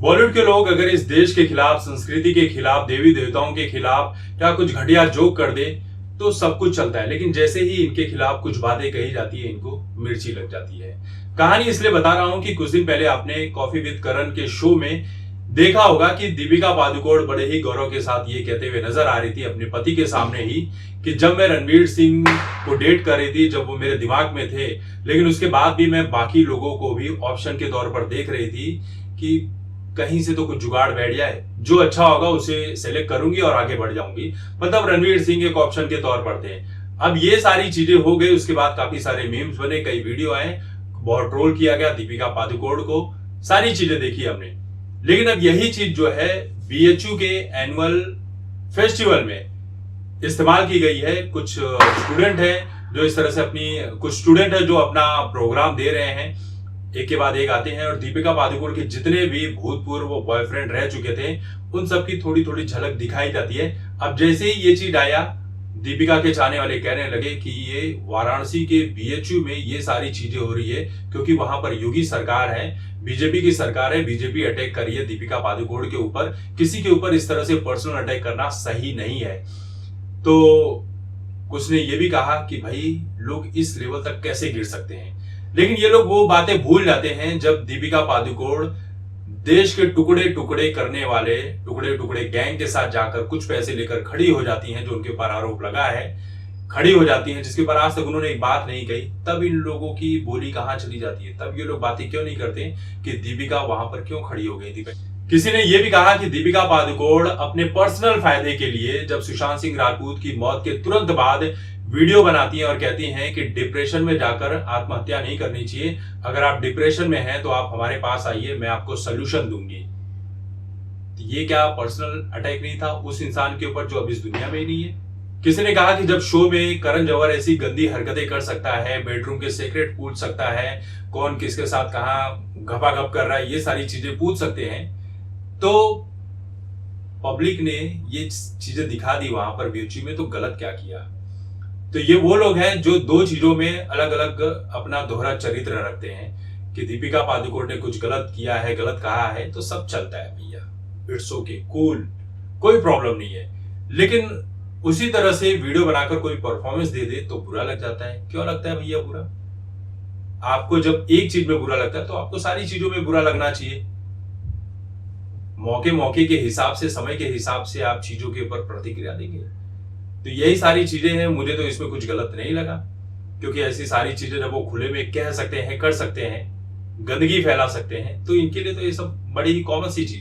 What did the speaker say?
बॉलीवुड के लोग अगर इस देश के खिलाफ, संस्कृति के खिलाफ, देवी देवताओं के खिलाफ या कुछ घटिया जोक कर दे तो सब कुछ चलता है, लेकिन जैसे ही इनके खिलाफ कुछ बातें कही जाती है इनको मिर्ची लग जाती है। कहानी इसलिए बता रहा हूं कि कुछ दिन पहले आपने कॉफी विद करण के शो में देखा होगा कि दीपिका पादुकोण बड़े ही गौरव के साथ ये कहते हुए नजर आ रही थी अपने पति के सामने ही कि जब मैं रणवीर सिंह को डेट कर रही थी, जब वो मेरे दिमाग में थे, लेकिन उसके बाद भी मैं बाकी लोगों को भी ऑप्शन के तौर पर देख रही थी कि कहीं से तो कुछ जुगाड़ बैठ जाए, जो अच्छा होगा उसे सेलेक्ट करूंगी और आगे बढ़ जाऊंगी। मतलब रणवीर सिंह एक ऑप्शन के तौर पर थे। अब ये सारी चीजें हो गई, उसके बाद काफी सारे मीम्स बने, कई वीडियो आए, बहुत ट्रोल किया गया दीपिका पादुकोण को, सारी चीजें देखी हमने। लेकिन अब यही चीज जो है बीएचयू के एनुअल फेस्टिवल में इस्तेमाल की गई है। कुछ स्टूडेंट है जो इस तरह से कुछ स्टूडेंट है जो अपना प्रोग्राम दे रहे हैं, एक के बाद एक आते हैं और दीपिका पादुकोण के जितने भी भूतपूर्व बॉयफ्रेंड रह चुके थे उन सबकी थोड़ी थोड़ी झलक दिखाई जाती है। अब जैसे ही ये चीज आया, दीपिका के चाहने वाले कहने लगे कि ये वाराणसी के बीएचयू में ये सारी चीजें हो रही है क्योंकि वहां पर योगी सरकार है, बीजेपी की सरकार है, बीजेपी अटैक कर रही है दीपिका पादुकोण के ऊपर। किसी के ऊपर इस तरह से पर्सनल अटैक करना सही नहीं है। तो कुछ ने ये भी कहा कि भाई लोग इस लेवल तक कैसे गिर सकते हैं, लेकिन ये लोग वो बातें भूल जाते हैं जब दीपिका पादुकोण देश के टुकड़े टुकड़े करने वाले टुकड़े टुकड़े गैंग के साथ जाकर कुछ पैसे लेकर खड़ी हो जाती हैं, जो उनके ऊपर आरोप लगा है, खड़ी हो जाती हैं, जिसके ऊपर आज तक उन्होंने एक बात नहीं कही। तब इन लोगों की बोली कहां चली जाती है, तब ये लोग बातें क्यों नहीं करते कि दीपिका वहां पर क्यों खड़ी हो गई थी। किसी ने यह भी कहा कि दीपिका पादुकोण अपने पर्सनल फायदे के लिए जब सुशांत सिंह राजपूत की मौत के तुरंत बाद वीडियो बनाती हैं और कहती हैं कि डिप्रेशन में जाकर आत्महत्या नहीं करनी चाहिए, अगर आप डिप्रेशन में हैं तो आप हमारे पास आइए, मैं आपको सलूशन दूंगी। तो ये क्या पर्सनल अटैक नहीं था उस इंसान के ऊपर जो अब इस दुनिया में ही नहीं है? किसी ने कहा कि जब शो में करण जौहर ऐसी गंदी हरकतें कर सकता है, बेडरूम के सीक्रेट पूछ सकता है, कौन किसके साथ कहां घपाघप कर रहा है, ये सारी चीजें पूछ सकते हैं, तो पब्लिक ने ये चीजें दिखा दी वहां पर बीएचयू में, तो गलत क्या किया? तो ये वो लोग हैं जो दो चीजों में अलग अलग अपना दोहरा चरित्र रखते हैं कि दीपिका पादुकोण ने कुछ गलत किया है, गलत कहा है तो सब चलता है भैया, इट्स ओके, कूल, कोई प्रॉब्लम नहीं है। लेकिन उसी तरह से वीडियो बनाकर कोई परफॉर्मेंस दे दे तो बुरा लग जाता है। क्यों लगता है भैया बुरा? आपको जब एक चीज में बुरा लगता है तो आपको सारी चीजों में बुरा लगना चाहिए। मौके मौके के हिसाब से, समय के हिसाब से आप चीजों के ऊपर प्रतिक्रिया देंगे। तो यही सारी चीजें हैं, मुझे तो इसमें कुछ गलत नहीं लगा, क्योंकि ऐसी सारी चीजें जब वो खुले में कह सकते हैं, कर सकते हैं, गंदगी फैला सकते हैं, तो इनके लिए तो ये सब बड़ी ही कॉमन सी चीज।